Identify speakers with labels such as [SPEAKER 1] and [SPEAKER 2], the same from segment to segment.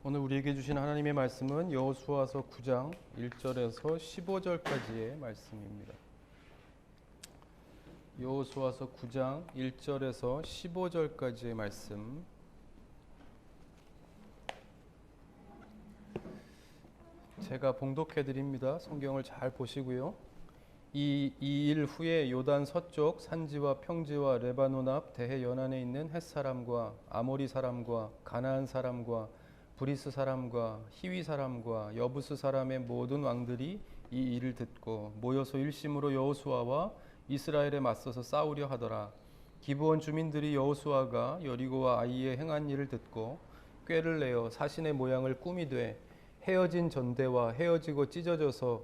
[SPEAKER 1] 오늘 우리에게 주신 하나님의 말씀은 여호수아서 9장 1절에서 15절까지의 말씀입니다. 여호수아서 9장 1절에서 15절까지의 말씀. 제가 봉독해 드립니다. 성경을 잘 보시고요. 이 일 후에 요단 서쪽 산지와 평지와 레바논 앞 대해 연안에 있는 헷 사람과 아모리 사람과 가나안 사람과 브리스 사람과 히위 사람과 여부스 사람의 모든 왕들이 이 일을 듣고 모여서 일심으로 여호수아와 이스라엘에 맞서서 싸우려 하더라. 기브온 주민들이 여호수아가 여리고와 아이에 행한 일을 듣고 꾀를 내어 사신의 모양을 꾸미되 헤어진 전대와 헤어지고 찢어져서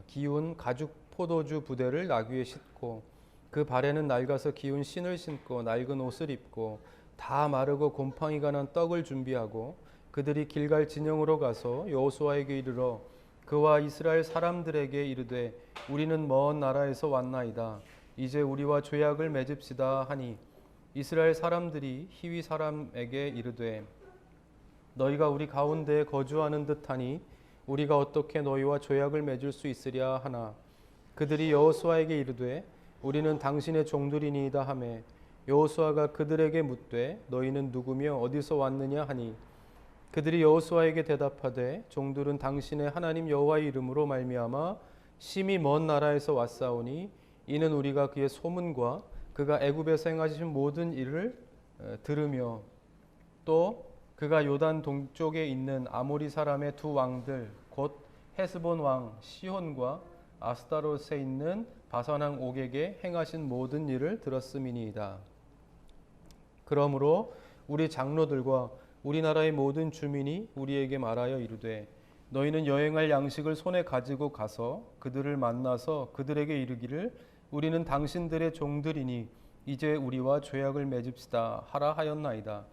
[SPEAKER 1] 기운 가죽 포도주 부대를 나귀에 싣고 그 발에는 낡아서 기운 신을 신고 낡은 옷을 입고 다 마르고 곰팡이가 난 떡을 준비하고 그들이 길갈 진영으로 가서 여호수아에게 이르러 그와 이스라엘 사람들에게 이르되 우리는 먼 나라에서 왔나이다. 이제 우리와 조약을 맺읍시다 하니 이스라엘 사람들이 히위 사람에게 이르되 너희가 우리 가운데에 거주하는 듯하니 우리가 어떻게 너희와 조약을 맺을 수 있으랴 하나 그들이 여호수아에게 이르되 우리는 당신의 종들이니이다 하매 여호수아가 그들에게 묻되 너희는 누구며 어디서 왔느냐 하니 그들이 여호수아에게 대답하되 종들은 당신의 하나님 여호와의 이름으로 말미암아 심히 먼 나라에서 왔사오니 이는 우리가 그의 소문과 그가 애굽에서 행하신 모든 일을 들으며 또 그가 요단 동쪽에 있는 아모리 사람의 두 왕들 곧 헤스본 왕 시혼과 아스타롯에 있는 바산 왕 옥에게 행하신 모든 일을 들었음이니이다. 그러므로 우리 장로들과 우리나라의 모든 주민이 우리에게 말하여 이르되 너희는 여행할 양식을 손에 가지고 가서 그들을 만나서 그들에게 이르기를 우리는 당신들의 종들이니 이제 우리와 조약을 맺읍시다 하라 하였나이다.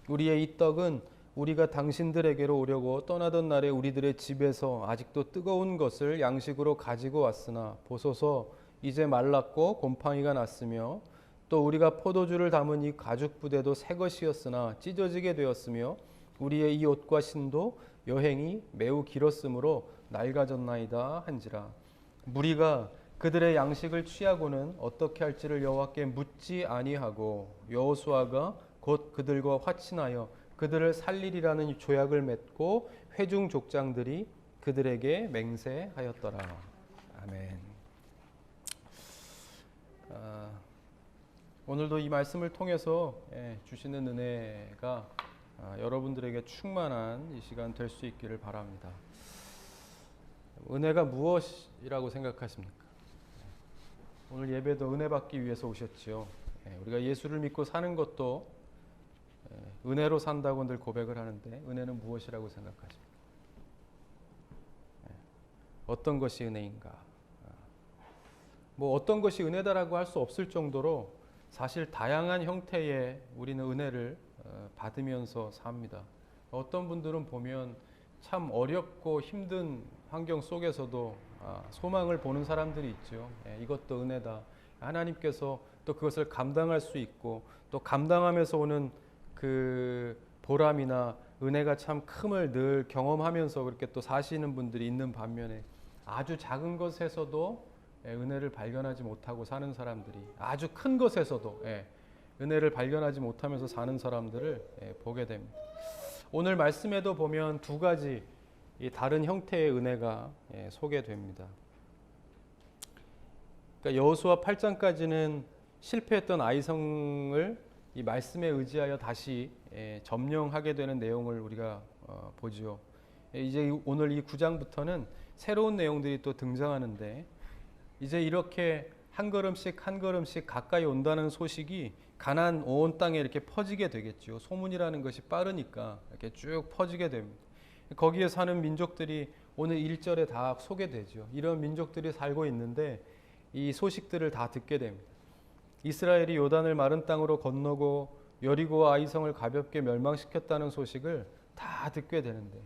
[SPEAKER 1] 우리의 이 떡은 우리가 당신들에게로 오려고 떠나던 날에 우리들의 집에서 아직도 뜨거운 것을 양식으로 가지고 왔으나 보소서 이제 말랐고 곰팡이가 났으며 또 우리가 포도주를 담은 이 가죽 부대도 새 것이었으나 찢어지게 되었으며 우리의 이 옷과 신도 여행이 매우 길었으므로 낡아졌나이다 한지라. 무리가 그들의 양식을 취하고는 어떻게 할지를 여호와께 묻지 아니하고 여호수아가 곧 그들과 화친하여 그들을 살리리라는 조약을 맺고 회중 족장들이 그들에게 맹세하였더라. 아멘. 오늘도 이 말씀을 통해서 주시는 은혜가 여러분들에게 충만한 이 시간 될 수 있기를 바랍니다. 은혜가 무엇이라고 생각하십니까? 오늘 예배도 은혜 받기 위해서 오셨지요. 우리가 예수를 믿고 사는 것도 은혜로 산다고 늘 고백을 하는데 은혜는 무엇이라고 생각하십니까? 어떤 것이 은혜인가? 뭐 어떤 것이 은혜다라고 할 수 없을 정도로 사실 다양한 형태의 우리는 은혜를 받으면서 삽니다. 어떤 분들은 보면 참 어렵고 힘든 환경 속에서도 소망을 보는 사람들이 있죠. 이것도 은혜다. 하나님께서 또 그것을 감당할 수 있고 또 감당하면서 오는 그 보람이나 은혜가 참 큼을 늘 경험하면서 그렇게 또 사시는 분들이 있는 반면에 아주 작은 것에서도 은혜를 발견하지 못하고 사는 사람들이 아주 큰 것에서도 은혜를 발견하지 못하면서 사는 사람들을 보게 됩니다. 오늘 말씀에도 보면 두 가지 다른 형태의 은혜가 소개됩니다. 그러니까 여호수아 8장까지는 실패했던 아이성을 이 말씀에 의지하여 다시 점령하게 되는 내용을 우리가 보죠. 이제 오늘 이 9장부터는 새로운 내용들이 또 등장하는데 이제 이렇게 한 걸음씩 한 걸음씩 가까이 온다는 소식이 가나안 온 땅에 이렇게 퍼지게 되겠죠. 소문이라는 것이 빠르니까 이렇게 쭉 퍼지게 됩니다. 거기에 사는 민족들이 오늘 1절에 다 소개되죠. 이런 민족들이 살고 있는데 이 소식들을 다 듣게 됩니다. 이스라엘이 요단을 마른 땅으로 건너고 여리고와 아이성을 가볍게 멸망시켰다는 소식을 다 듣게 되는데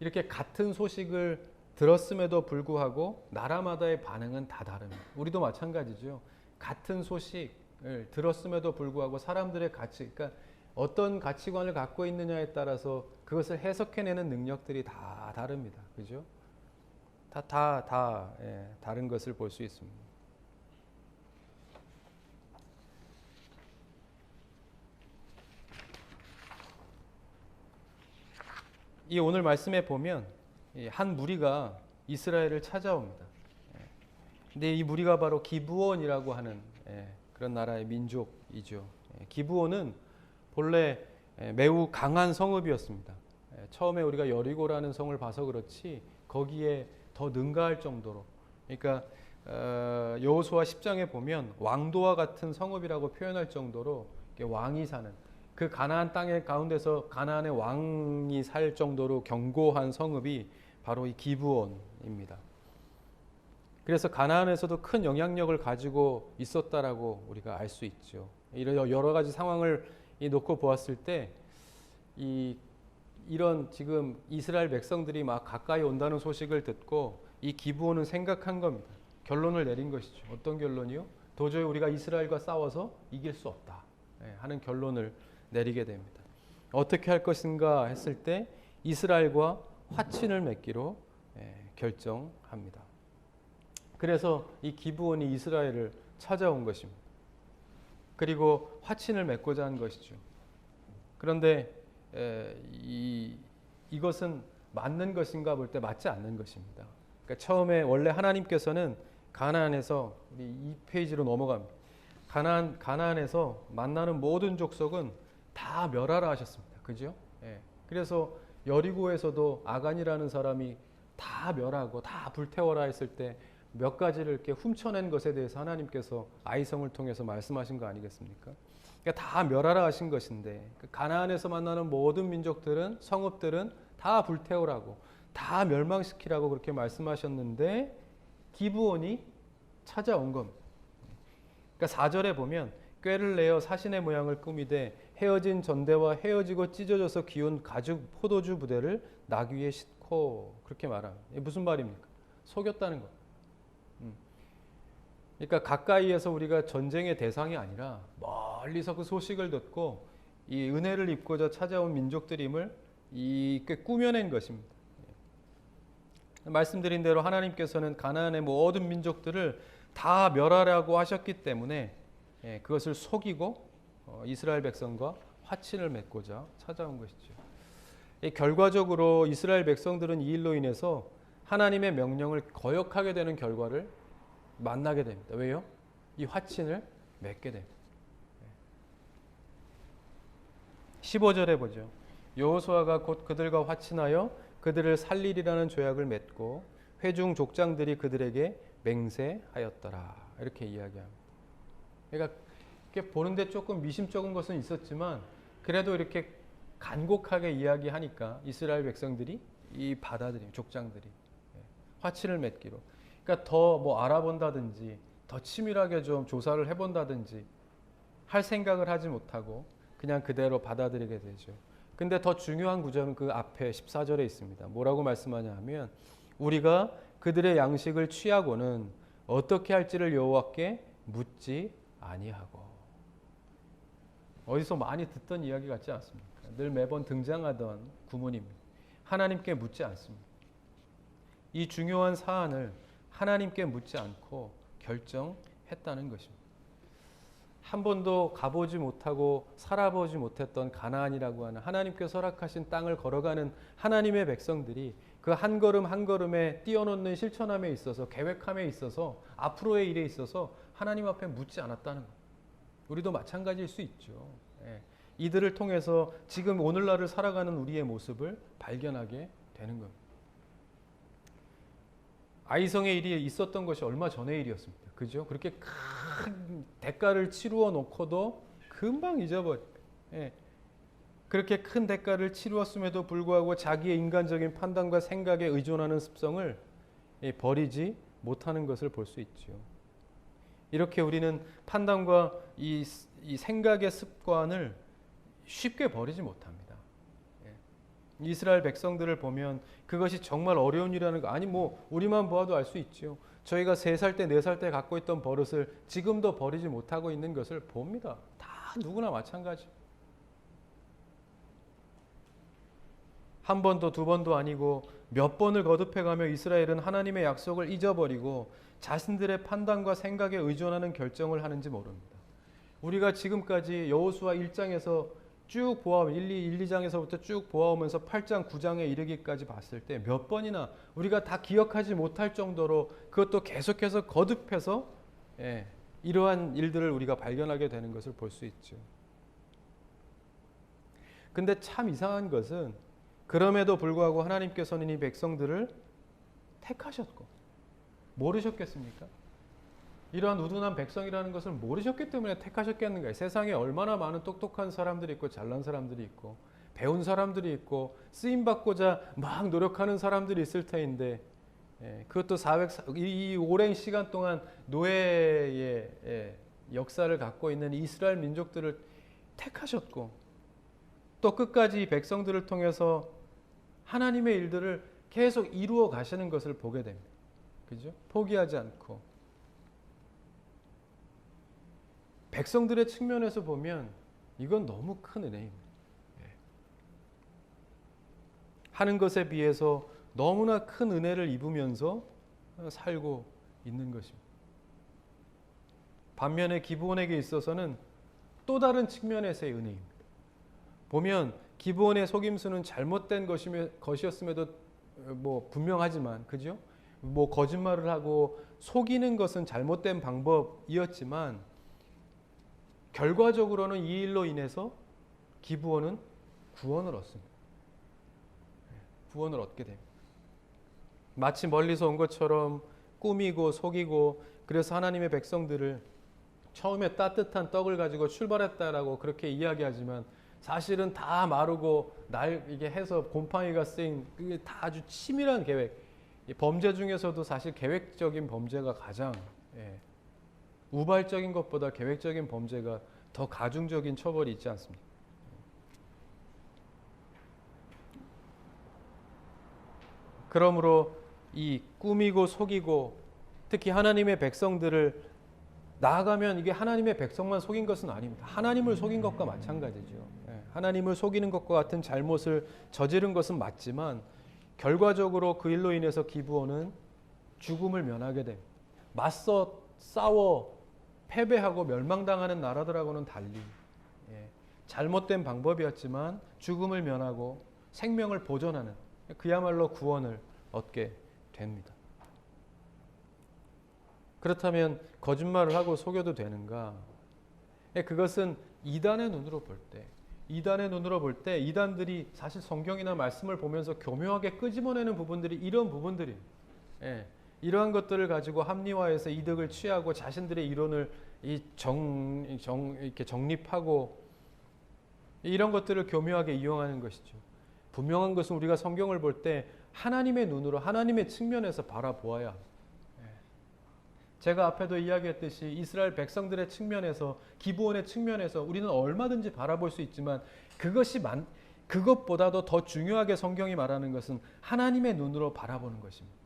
[SPEAKER 1] 이렇게 같은 소식을 들었음에도 불구하고 나라마다의 반응은 다 다릅니다. 우리도 마찬가지죠. 같은 소식을 들었음에도 불구하고 사람들의 가치, 그러니까 어떤 가치관을 갖고 있느냐에 따라서 그것을 해석해내는 능력들이 다 다릅니다. 그죠? 다른 것을 볼 수 있습니다. 이 오늘 말씀에 보면 한 무리가 이스라엘을 찾아옵니다. 근데 이 무리가 바로 기브온이라고 하는 그런 나라의 민족이죠. 기브온은 본래 매우 강한 성읍이었습니다. 처음에 우리가 여리고라는 성을 봐서 그렇지 거기에 더 능가할 정도로, 그러니까 여호수아 10장에 보면 왕도와 같은 성읍이라고 표현할 정도로 왕이 사는, 그 가나안 땅의 가운데서 가나안의 왕이 살 정도로 견고한 성읍이 바로 이 기브온입니다. 그래서 가나안에서도 큰 영향력을 가지고 있었다라고 우리가 알 수 있죠. 이런 여러 가지 상황을 놓고 보았을 때 이런 지금 이스라엘 백성들이 막 가까이 온다는 소식을 듣고 이 기브온은 생각한 겁니다. 결론을 내린 것이죠. 어떤 결론이요? 도저히 우리가 이스라엘과 싸워서 이길 수 없다 하는 결론을 내리게 됩니다. 어떻게 할 것인가 했을 때 이스라엘과 화친을 맺기로 결정합니다. 그래서 이 기브온이 이스라엘을 찾아온 것입니다. 그리고 화친을 맺고자 한 것이죠. 그런데 이것은 맞는 것인가 볼 때 맞지 않는 것입니다. 그러니까 처음에 원래 하나님께서는 가나안에서, 우리 2페이지로 넘어갑니다. 가나안에서 만나는 모든 족속은 다 멸하라 하셨습니다. 그죠? 그래서 여리고에서도 아간이라는 사람이 다 멸하고 다 불태워라 했을 때 몇 가지를 이렇게 훔쳐낸 것에 대해서 하나님께서 아이성을 통해서 말씀하신 거 아니겠습니까? 그러니까 다 멸하라 하신 것인데, 가나안에서 만나는 모든 민족들은, 성읍들은 다 불태우라고, 다 멸망시키라고 그렇게 말씀하셨는데 기브온이 찾아온 겁니다. 그러니까 4절에 보면 꾀를 내어 사신의 모양을 꾸미되 헤어진 전대와 헤어지고 찢어져서 기운 가죽 포도주 부대를 나귀에 싣고, 그렇게 말합니다. 이게 무슨 말입니까? 속였다는 것. 그러니까 가까이에서 우리가 전쟁의 대상이 아니라 멀리서 그 소식을 듣고 이 은혜를 입고자 찾아온 민족들임을 꾸며낸 것입니다. 말씀드린 대로 하나님께서는 가나안의 모든 민족들을 다 멸하라고 하셨기 때문에 그것을 속이고 이스라엘 백성과 화친을 맺고자 찾아온 것이죠. 결과적으로 이스라엘 백성들은 이 일로 인해서 하나님의 명령을 거역하게 되는 결과를 만나게 됩니다. 왜요? 이 화친을 맺게 됩니다. 15절에 보죠. 여호수아가 곧 그들과 화친하여 그들을 살리리라는 조약을 맺고 회중 족장들이 그들에게 맹세하였더라. 이렇게 이야기합니다. 그러니까 이렇게 보는데 조금 미심쩍은 것은 있었지만 그래도 이렇게 간곡하게 이야기하니까 이스라엘 백성들이 받아들인 족장들이 화친을 맺기로. 그러니까 더 알아본다든지 더 치밀하게 좀 조사를 해본다든지 할 생각을 하지 못하고 그냥 그대로 받아들이게 되죠. 근데 더 중요한 구절은 그 앞에 14절에 있습니다. 뭐라고 말씀하냐 하면 우리가 그들의 양식을 취하고는 어떻게 할지를 여호와께 묻지 아니하고. 어디서 많이 듣던 이야기 같지 않습니까? 늘 매번 등장하던 구문입니다. 하나님께 묻지 않습니다. 이 중요한 사안을 하나님께 묻지 않고 결정했다는 것입니다. 한 번도 가보지 못하고 살아보지 못했던 가나안이라고 하는 하나님께서 허락하신 땅을 걸어가는 하나님의 백성들이 그 한 걸음 한 걸음에 뛰어넘는 실천함에 있어서, 계획함에 있어서, 앞으로의 일에 있어서 하나님 앞에 묻지 않았다는 것. 우리도 마찬가지일 수 있죠. 이들을 통해서 지금 오늘날을 살아가는 우리의 모습을 발견하게 되는 겁니다. 아이성의 일이 있었던 것이 얼마 전의 일이었습니다. 그죠? 그렇게 큰 대가를 치루어 놓고도 금방 잊어버려. 그렇게 큰 대가를 치루었음에도 불구하고 자기의 인간적인 판단과 생각에 의존하는 습성을 버리지 못하는 것을 볼 수 있죠. 이렇게 우리는 판단과 이 생각의 습관을 쉽게 버리지 못합니다. 이스라엘 백성들을 보면 그것이 정말 어려운 일이라는 거, 아니 우리만 보아도 알 수 있죠. 저희가 3살 때 4살 때 갖고 있던 버릇을 지금도 버리지 못하고 있는 것을 봅니다. 다 누구나 마찬가지. 한 번도 두 번도 아니고 몇 번을 거듭해가며 이스라엘은 하나님의 약속을 잊어버리고 자신들의 판단과 생각에 의존하는 결정을 하는지 모릅니다. 우리가 지금까지 여호수아 1장에서 쭉 보아오면 1, 2장에서부터 쭉 보아오면서 8장, 9장에 이르기까지 봤을 때 몇 번이나 우리가 다 기억하지 못할 정도로 그것도 계속해서 거듭해서 이러한 일들을 우리가 발견하게 되는 것을 볼 수 있죠. 근데 참 이상한 것은 그럼에도 불구하고 하나님께서는 이 백성들을 택하셨고 모르셨겠습니까? 이러한 우둔한 백성이라는 것을 모르셨기 때문에 택하셨겠는가? 세상에 얼마나 많은 똑똑한 사람들이 있고 잘난 사람들이 있고 배운 사람들이 있고 쓰임받고자 막 노력하는 사람들이 있을 터인데 그것도 이 오랜 시간 동안 노예의 역사를 갖고 있는 이스라엘 민족들을 택하셨고 또 끝까지 백성들을 통해서 하나님의 일들을 계속 이루어 가시는 것을 보게 됩니다. 그죠? 포기하지 않고. 백성들의 측면에서 보면 이건 너무 큰 은혜입니다. 하는 것에 비해서 너무나 큰 은혜를 입으면서 살고 있는 것입니다. 반면에 기브온에게 있어서는 또 다른 측면에서의 은혜입니다. 보면 기브온의 속임수는 잘못된 것이었음에도 분명하지만 그죠? 거짓말을 하고 속이는 것은 잘못된 방법이었지만 결과적으로는 이 일로 인해서 기브온은 구원을 얻습니다. 구원을 얻게 됩니다. 마치 멀리서 온 것처럼 꾸미고 속이고 그래서 하나님의 백성들을 처음에 따뜻한 떡을 가지고 출발했다라고 그렇게 이야기하지만 사실은 다 마르고 이게 해서 곰팡이가 쓰인 그게 다 아주 치밀한 계획. 범죄 중에서도 사실 계획적인 범죄가 가장 우발적인 것보다 계획적인 범죄가 더 가중적인 처벌이 있지 않습니까? 그러므로 이 꾸미고 속이고 특히 하나님의 백성들을 나아가면 이게 하나님의 백성만 속인 것은 아닙니다. 하나님을 속인 것과 마찬가지죠. 하나님을 속이는 것과 같은 잘못을 저지른 것은 맞지만 결과적으로 그 일로 인해서 기브온은 죽음을 면하게 됩니다. 맞서 싸워 패배하고 멸망당하는 나라들하고는 달리 잘못된 방법이었지만 죽음을 면하고 생명을 보존하는 그야말로 구원을 얻게 됩니다. 그렇다면 거짓말을 하고 속여도 되는가? 그것은 이단의 눈으로 볼 때 이단들이 사실 성경이나 말씀을 보면서 교묘하게 끄집어내는 부분들이 이런 부분들입니다. 이러한 것들을 가지고 합리화해서 이득을 취하고 자신들의 이론을 이렇게 정립하고 이런 것들을 교묘하게 이용하는 것이죠. 분명한 것은 우리가 성경을 볼 때 하나님의 눈으로 하나님의 측면에서 바라보아야 합니다. 제가 앞에도 이야기했듯이 이스라엘 백성들의 측면에서 기브온의 측면에서 우리는 얼마든지 바라볼 수 있지만 그것보다도 더 중요하게 성경이 말하는 것은 하나님의 눈으로 바라보는 것입니다.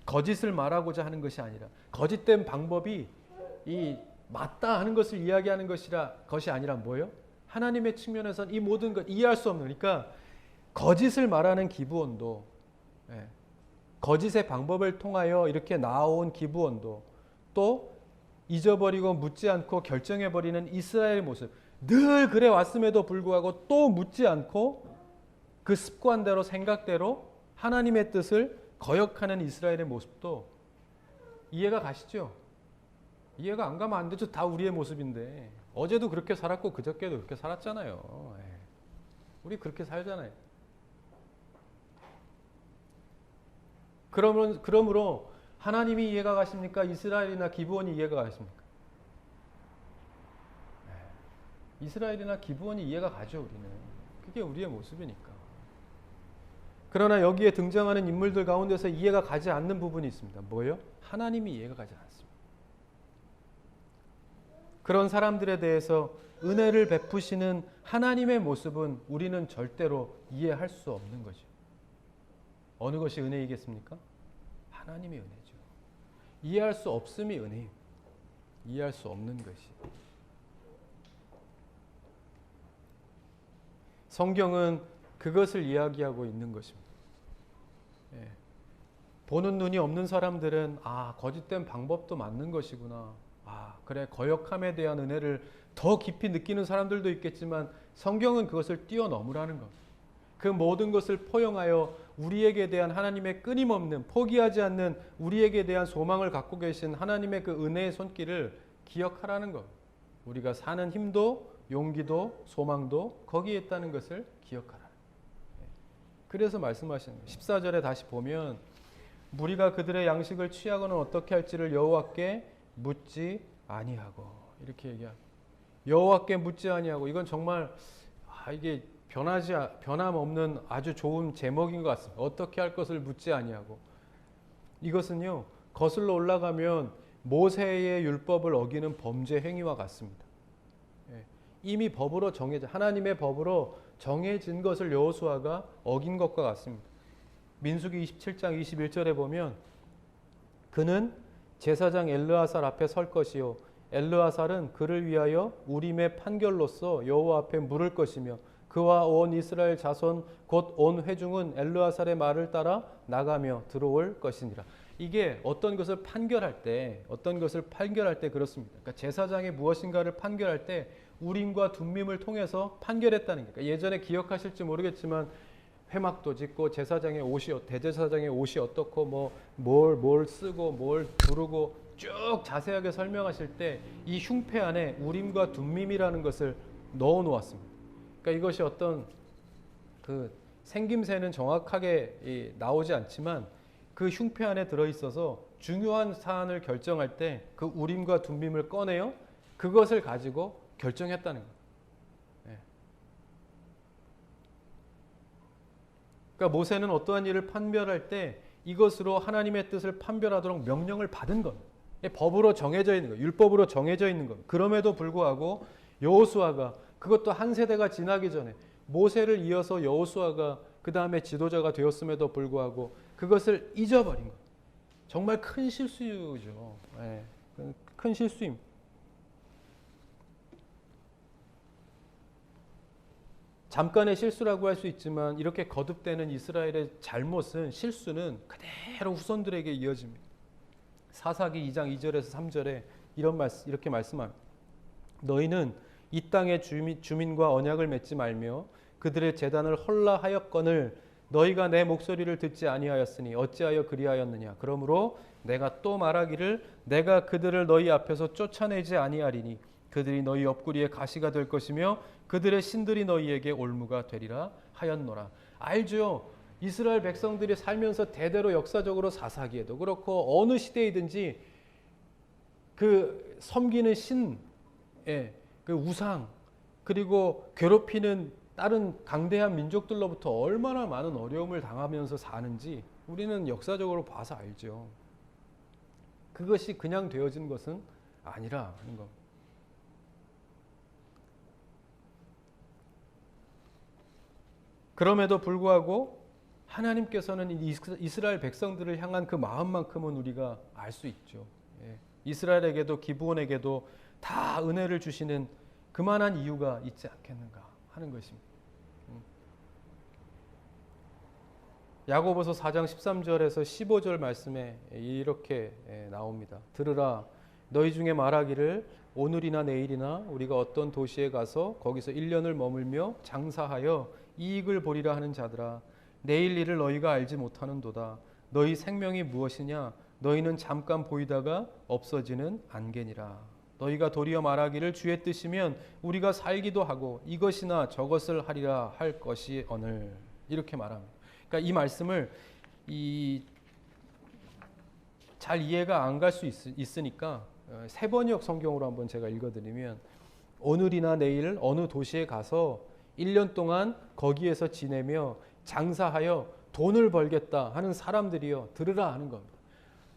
[SPEAKER 1] 거짓을 말하고자 하는 것이 아니라 거짓된 방법이 맞다 하는 것을 이야기하는 것이 아니라 뭐예요? 하나님의 측면에서는 이 모든 것 이해할 수 없는 그러니까 거짓을 말하는 기브온도 거짓의 방법을 통하여 이렇게 나온 기브온도 또 잊어버리고 묻지 않고 결정해버리는 이스라엘의 모습 늘 그래 왔음에도 불구하고 또 묻지 않고 그 습관대로 생각대로 하나님의 뜻을 거역하는 이스라엘의 모습도 이해가 가시죠? 이해가 안 가면 안 되죠. 다 우리의 모습인데 어제도 그렇게 살았고 그저께도 그렇게 살았잖아요. 우리 그렇게 살잖아요. 그러므로 하나님이 이해가 가십니까? 이스라엘이나 기브온이 이해가 가십니까? 이스라엘이나 기브온이 이해가 가죠. 우리는. 그게 우리의 모습이니까. 그러나 여기에 등장하는 인물들 가운데서 이해가 가지 않는 부분이 있습니다. 뭐예요? 하나님이 이해가 가지 않습니다. 그런 사람들에 대해서 은혜를 베푸시는 하나님의 모습은 우리는 절대로 이해할 수 없는 거죠. 어느 것이 은혜이겠습니까? 하나님의 은혜죠. 이해할 수 없음이 은혜입니다. 이해할 수 없는 것이. 성경은 그것을 이야기하고 있는 것입니다. 예. 보는 눈이 없는 사람들은 거짓된 방법도 맞는 것이구나. 그래, 거역함에 대한 은혜를 더 깊이 느끼는 사람들도 있겠지만 성경은 그것을 뛰어넘으라는 것. 그 모든 것을 포용하여 우리에게 대한 하나님의 끊임없는, 포기하지 않는 우리에게 대한 소망을 갖고 계신 하나님의 그 은혜의 손길을 기억하라는 것. 우리가 사는 힘도 용기도 소망도 거기에 있다는 것을 기억하라. 그래서 말씀하시는 거예요. 14절에 다시 보면 무리가 그들의 양식을 취하고는 어떻게 할지를 여호와께 묻지 아니하고, 이렇게 얘기합니다. 여호와께 묻지 아니하고, 이건 정말 이게 변함없는 아주 좋은 제목인 것 같습니다. 어떻게 할 것을 묻지 아니하고. 이것은요, 거슬러 올라가면 모세의 율법을 어기는 범죄 행위와 같습니다. 이미 법으로 하나님의 법으로 정해진 것을 여호수아가 어긴 것과 같습니다. 민수기 27장 21절에 보면 그는 제사장 엘르아살 앞에 설 것이요 엘르아살은 그를 위하여 우림의 판결로서 여호와 앞에 물을 것이며 그와 온 이스라엘 자손 곧 온 회중은 엘르아살의 말을 따라 나가며 들어올 것이니라. 이게 어떤 것을 판결할 때 그렇습니다. 그러니까 제사장이 무엇인가를 판결할 때 우림과 둠밈을 통해서 판결했다는 거예요. 그러니까 예전에 기억하실지 모르겠지만 회막도 짓고 대제사장의 옷이 어떻고 뭘 쓰고 뭘 두르고 쭉 자세하게 설명하실 때 이 흉패 안에 우림과 둠밈이라는 것을 넣어 놓았습니다. 그러니까 이것이 어떤 그 생김새는 정확하게 나오지 않지만 그 흉패 안에 들어 있어서 중요한 사안을 결정할 때 그 우림과 둠밈을 꺼내요. 그것을 가지고 결정했다는 거예요. 그러니까 모세는 어떠한 일을 판별할 때 이것으로 하나님의 뜻을 판별하도록 명령을 받은 겁니다. 법으로 정해져 있는 거예요. 율법으로 정해져 있는 겁니다. 그럼에도 불구하고 여호수아가, 그것도 한 세대가 지나기 전에 모세를 이어서 여호수아가 그 다음에 지도자가 되었음에도 불구하고 그것을 잊어버린 거예요. 정말 큰 실수죠. 큰 실수입니다. 잠깐의 실수라고 할 수 있지만 이렇게 거듭되는 이스라엘의 실수는 그대로 후손들에게 이어집니다. 사사기 2장 2절에서 3절에 이렇게 말씀합니다. 너희는 이 땅의 주민과 언약을 맺지 말며 그들의 제단을 헐라하였거늘 너희가 내 목소리를 듣지 아니하였으니 어찌하여 그리하였느냐. 그러므로 내가 또 말하기를 내가 그들을 너희 앞에서 쫓아내지 아니하리니 그들이 너희 옆구리에 가시가 될 것이며 그들의 신들이 너희에게 올무가 되리라 하였노라. 알죠? 이스라엘 백성들이 살면서 대대로 역사적으로 사사기에도 그렇고 어느 시대이든지 그 섬기는 신, 그 우상, 그리고 괴롭히는 다른 강대한 민족들로부터 얼마나 많은 어려움을 당하면서 사는지 우리는 역사적으로 봐서 알죠. 그것이 그냥 되어진 것은 아니라 하는 겁니다. 그럼에도 불구하고 하나님께서는 이스라엘 백성들을 향한 그 마음만큼은 우리가 알 수 있죠. 이스라엘에게도 기브온에게도 다 은혜를 주시는 그만한 이유가 있지 않겠는가 하는 것입니다. 야고보서 4장 13절에서 15절 말씀에 이렇게 나옵니다. 들으라 너희 중에 말하기를 오늘이나 내일이나 우리가 어떤 도시에 가서 거기서 1년을 머물며 장사하여 이익을 보리라 하는 자들아 내일 일을 너희가 알지 못하는도다. 너희 생명이 무엇이냐? 너희는 잠깐 보이다가 없어지는 안개니라. 너희가 도리어 말하기를 주의 뜻이면 우리가 살기도 하고 이것이나 저것을 하리라 할 것이 오늘. 이렇게 말합니다. 그러니까 이 말씀을 잘 이해가 안 갈 수 있으니까 세번역 성경으로 한번 제가 읽어드리면 오늘이나 내일 어느 도시에 가서 1년 동안 거기에서 지내며 장사하여 돈을 벌겠다 하는 사람들이요 들으라 하는 겁니다.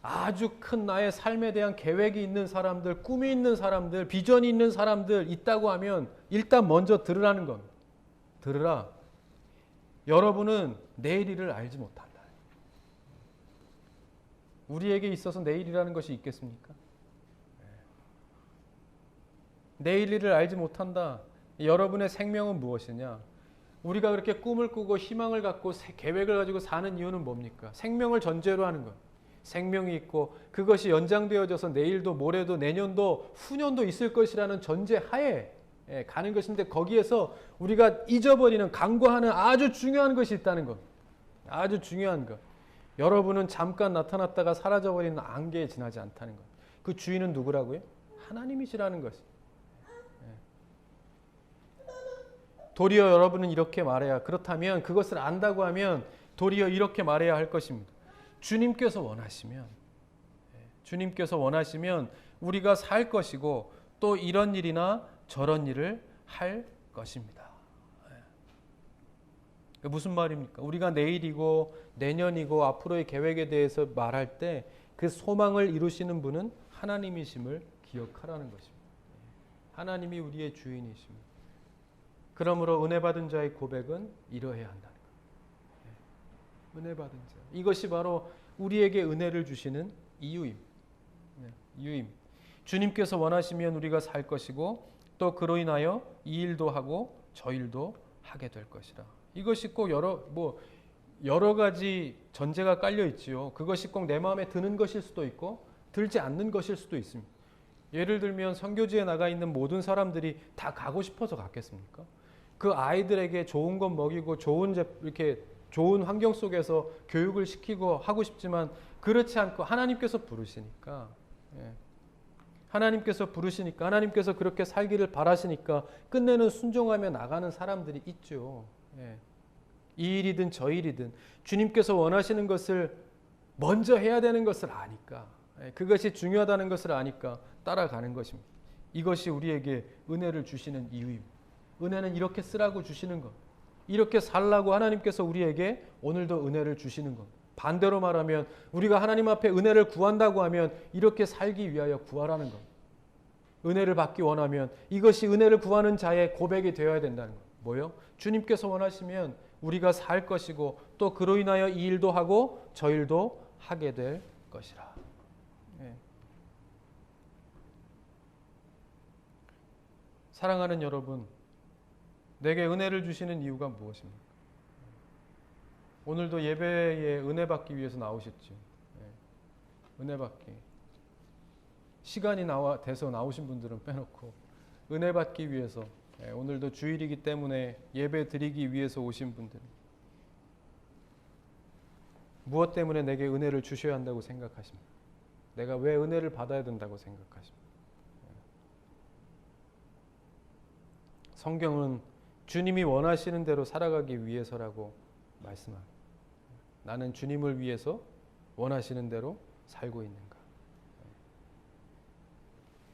[SPEAKER 1] 아주 큰 나의 삶에 대한 계획이 있는 사람들, 꿈이 있는 사람들, 비전이 있는 사람들 있다고 하면 일단 먼저 들으라는 겁니다. 들으라. 여러분은 내일 일을 알지 못한다. 우리에게 있어서 내일이라는 것이 있겠습니까? 내일 일을 알지 못한다. 여러분의 생명은 무엇이냐? 우리가 그렇게 꿈을 꾸고 희망을 갖고 계획을 가지고 사는 이유는 뭡니까? 생명을 전제로 하는 것. 생명이 있고 그것이 연장되어져서 내일도 모레도 내년도 후년도 있을 것이라는 전제 하에 가는 것인데, 거기에서 우리가 잊어버리는, 간과하는 아주 중요한 것이 있다는 것. 아주 중요한 것. 여러분은 잠깐 나타났다가 사라져버리는 안개에 지나지 않다는 것. 그 주인은 누구라고요? 하나님이시라는 것이. 도리어 여러분은 이렇게 말해야, 그렇다면 그것을 안다고 하면 도리어 이렇게 말해야 할 것입니다. 주님께서 원하시면 우리가 살 것이고 또 이런 일이나 저런 일을 할 것입니다. 무슨 말입니까? 우리가 내일이고 내년이고 앞으로의 계획에 대해서 말할 때 그 소망을 이루시는 분은 하나님이심을 기억하라는 것입니다. 하나님이 우리의 주인이십니다. 그러므로 은혜 받은 자의 고백은 이러해야 한다는 거예요. 은혜 받은 자. 이것이 바로 우리에게 은혜를 주시는 이유입니다. 주님께서 원하시면 우리가 살 것이고 또 그로 인하여 이 일도 하고 저 일도 하게 될 것이라. 이것이 꼭 여러 가지 전제가 깔려 있지요. 그것이 꼭 내 마음에 드는 것일 수도 있고 들지 않는 것일 수도 있습니다. 예를 들면 선교지에 나가 있는 모든 사람들이 다 가고 싶어서 갔겠습니까? 그 아이들에게 좋은 것 먹이고 이렇게 좋은 환경 속에서 교육을 시키고 하고 싶지만 그렇지 않고 하나님께서 부르시니까, 하나님께서 그렇게 살기를 바라시니까 끝내는 순종하며 나가는 사람들이 있죠. 이 일이든 저 일이든 주님께서 원하시는 것을 먼저 해야 되는 것을 아니까, 그것이 중요하다는 것을 아니까 따라가는 것입니다. 이것이 우리에게 은혜를 주시는 이유입니다. 은혜는 이렇게 쓰라고 주시는 것, 이렇게 살라고 하나님께서 우리에게 오늘도 은혜를 주시는 것. 반대로 말하면 우리가 하나님 앞에 은혜를 구한다고 하면 이렇게 살기 위하여 구하라는 것. 은혜를 받기 원하면 이것이 은혜를 구하는 자의 고백이 되어야 된다는 것. 뭐요? 주님께서 원하시면 우리가 살 것이고 또 그로 인하여 이 일도 하고 저 일도 하게 될 것이라. 사랑하는 여러분, 내게 은혜를 주시는 이유가 무엇입니까? 오늘도 예배에 은혜 받기 위해서 나오셨죠. 은혜 받기. 시간이 돼서 나오신 분들은 빼놓고 은혜 받기 위해서, 오늘도 주일이기 때문에 예배 드리기 위해서 오신 분들, 무엇 때문에 내게 은혜를 주셔야 한다고 생각하십니까? 내가 왜 은혜를 받아야 된다고 생각하십니까? 성경은 주님이 원하시는 대로 살아가기 위해서라고 말씀합니다. 나는 주님을 위해서 원하시는 대로 살고 있는가?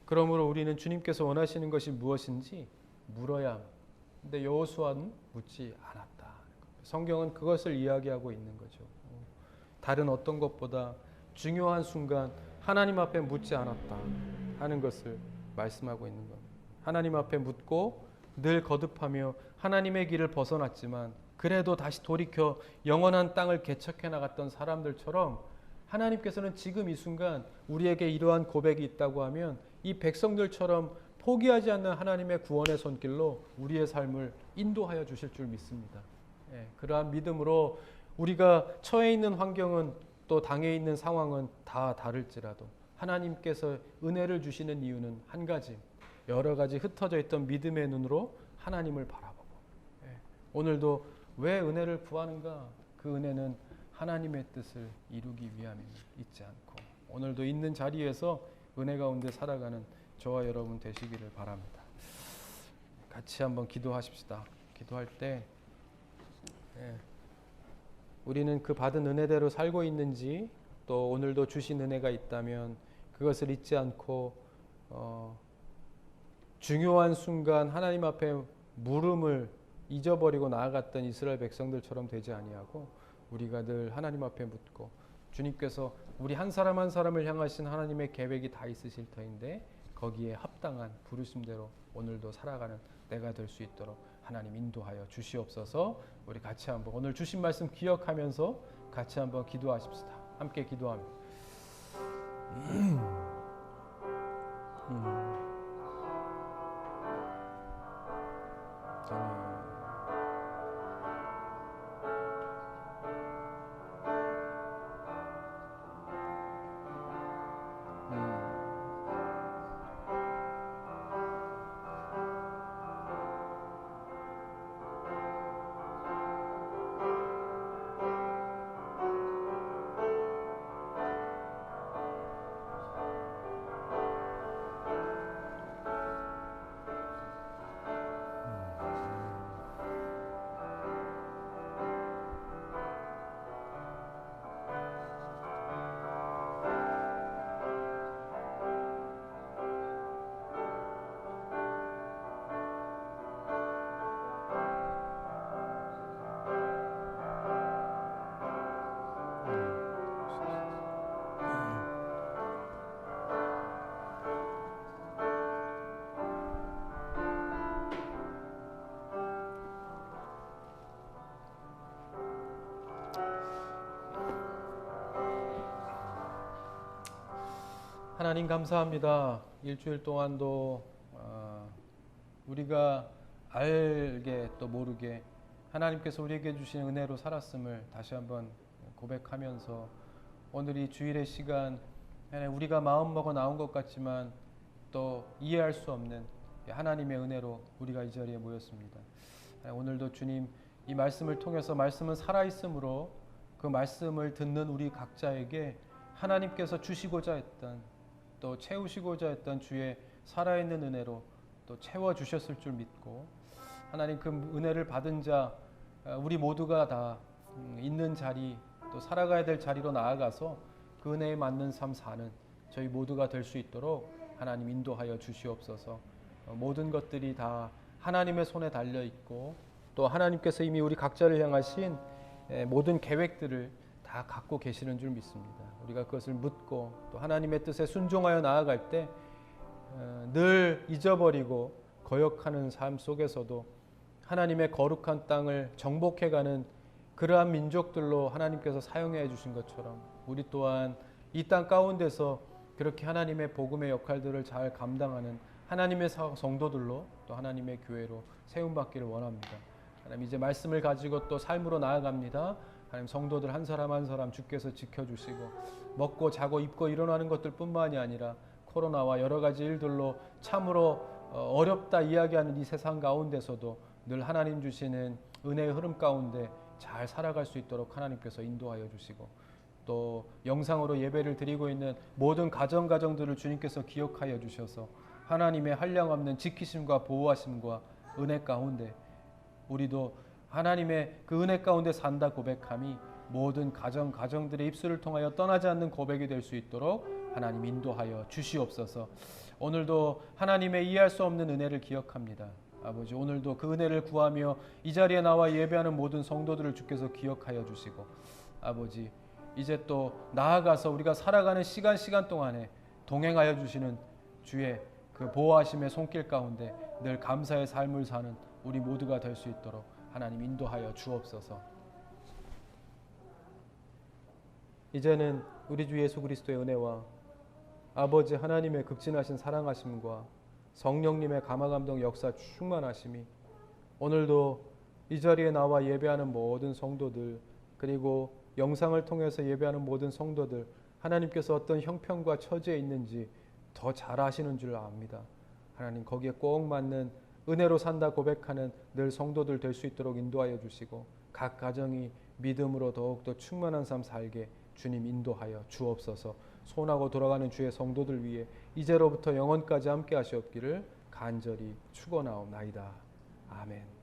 [SPEAKER 1] 그러므로 우리는 주님께서 원하시는 것이 무엇인지 물어야 합니다. 근데 여호수아는 묻지 않았다. 성경은 그것을 이야기하고 있는 거죠. 다른 어떤 것보다 중요한 순간 하나님 앞에 묻지 않았다 하는 것을 말씀하고 있는 겁니다. 하나님 앞에 묻고 늘 거듭하며 하나님의 길을 벗어났지만 그래도 다시 돌이켜 영원한 땅을 개척해 나갔던 사람들처럼 하나님께서는 지금 이 순간 우리에게 이러한 고백이 있다고 하면 이 백성들처럼 포기하지 않는 하나님의 구원의 손길로 우리의 삶을 인도하여 주실 줄 믿습니다. 그러한 믿음으로 우리가 처해 있는 환경은 또 당해 있는 상황은 다 다를지라도 하나님께서 은혜를 주시는 이유는 한 가지, 여러 가지 흩어져 있던 믿음의 눈으로 하나님을 바라보고, 오늘도 왜 은혜를 구하는가? 그 은혜는 하나님의 뜻을 이루기 위함이 있지 않고 오늘도 있는 자리에서 은혜 가운데 살아가는 저와 여러분 되시기를 바랍니다. 같이 한번 기도하십시다. 기도할 때 우리는 그 받은 은혜대로 살고 있는지, 또 오늘도 주신 은혜가 있다면 그것을 잊지 않고 중요한 순간 하나님 앞에 물음을 잊어버리고 나아갔던 이스라엘 백성들처럼 되지 아니하고 우리가 늘 하나님 앞에 묻고, 주님께서 우리 한 사람 한 사람을 향하신 하나님의 계획이 다 있으실 터인데 거기에 합당한 부르심대로 오늘도 살아가는 내가 될 수 있도록 하나님 인도하여 주시옵소서. 우리 같이 한번 오늘 주신 말씀 기억하면서 같이 한번 기도하십시다. 함께 기도합니다. 하나님 감사합니다. 일주일 동안도 우리가 알게 또 모르게 하나님께서 우리에게 주신 은혜로 살았음을 다시 한번 고백하면서 오늘 이 주일의 시간 우리가 마음먹어 나온 것 같지만 또 이해할 수 없는 하나님의 은혜로 우리가 이 자리에 모였습니다. 오늘도 주님 이 말씀을 통해서 말씀은 살아있으므로 그 말씀을 듣는 우리 각자에게 하나님께서 주시고자 했던 또 채우시고자 했던 주의 살아있는 은혜로 또 채워주셨을 줄 믿고 하나님 그 은혜를 받은 자 우리 모두가 다 있는 자리 또 살아가야 될 자리로 나아가서 그 은혜에 맞는 삶 사는 저희 모두가 될 수 있도록 하나님 인도하여 주시옵소서. 모든 것들이 다 하나님의 손에 달려있고 또 하나님께서 이미 우리 각자를 향하신 모든 계획들을 다 갖고 계시는 줄 믿습니다. 우리가 그것을 묻고 또 하나님의 뜻에 순종하여 나아갈 때 늘 잊어버리고 거역하는 삶 속에서도 하나님의 거룩한 땅을 정복해가는 그러한 민족들로 하나님께서 사용해 주신 것처럼 우리 또한 이 땅 가운데서 그렇게 하나님의 복음의 역할들을 잘 감당하는 하나님의 성도들로 또 하나님의 교회로 세움받기를 원합니다. 하나님 이제 말씀을 가지고 또 삶으로 나아갑니다. 하나님 성도들 한 사람 한 사람 주께서 지켜주시고 먹고 자고 입고 일어나는 것들 뿐만이 아니라 코로나와 여러 가지 일들로 참으로 어렵다 이야기하는 이 세상 가운데서도 늘 하나님 주시는 은혜의 흐름 가운데 잘 살아갈 수 있도록 하나님께서 인도하여 주시고 또 영상으로 예배를 드리고 있는 모든 가정들을 주님께서 기억하여 주셔서 하나님의 한량없는 지키심과 보호하심과 은혜 가운데 우리도 하나님의 그 은혜 가운데 산다 고백함이 모든 가정들의 입술을 통하여 떠나지 않는 고백이 될 수 있도록 하나님 인도하여 주시옵소서. 오늘도 하나님의 이해할 수 없는 은혜를 기억합니다. 아버지 오늘도 그 은혜를 구하며 이 자리에 나와 예배하는 모든 성도들을 주께서 기억하여 주시고 아버지 이제 또 나아가서 우리가 살아가는 시간 동안에 동행하여 주시는 주의 그 보호하심의 손길 가운데 늘 감사의 삶을 사는 우리 모두가 될 수 있도록 하나님 인도하여 주옵소서. 이제는 우리 주 예수 그리스도의 은혜와 아버지 하나님의 극진하신 사랑하심과 성령님의 감화감동 역사 충만하심이 오늘도 이 자리에 나와 예배하는 모든 성도들 그리고 영상을 통해서 예배하는 모든 성도들 하나님께서 어떤 형편과 처지에 있는지 더 잘 아시는 줄 압니다. 하나님 거기에 꼭 맞는 은혜로 산다 고백하는 늘 성도들 될 수 있도록 인도하여 주시고 각 가정이 믿음으로 더욱더 충만한 삶 살게 주님 인도하여 주옵소서. 소원하고 돌아가는 주의 성도들 위해 이제로부터 영원까지 함께 하시옵기를 간절히 축원하옵나이다. 아멘.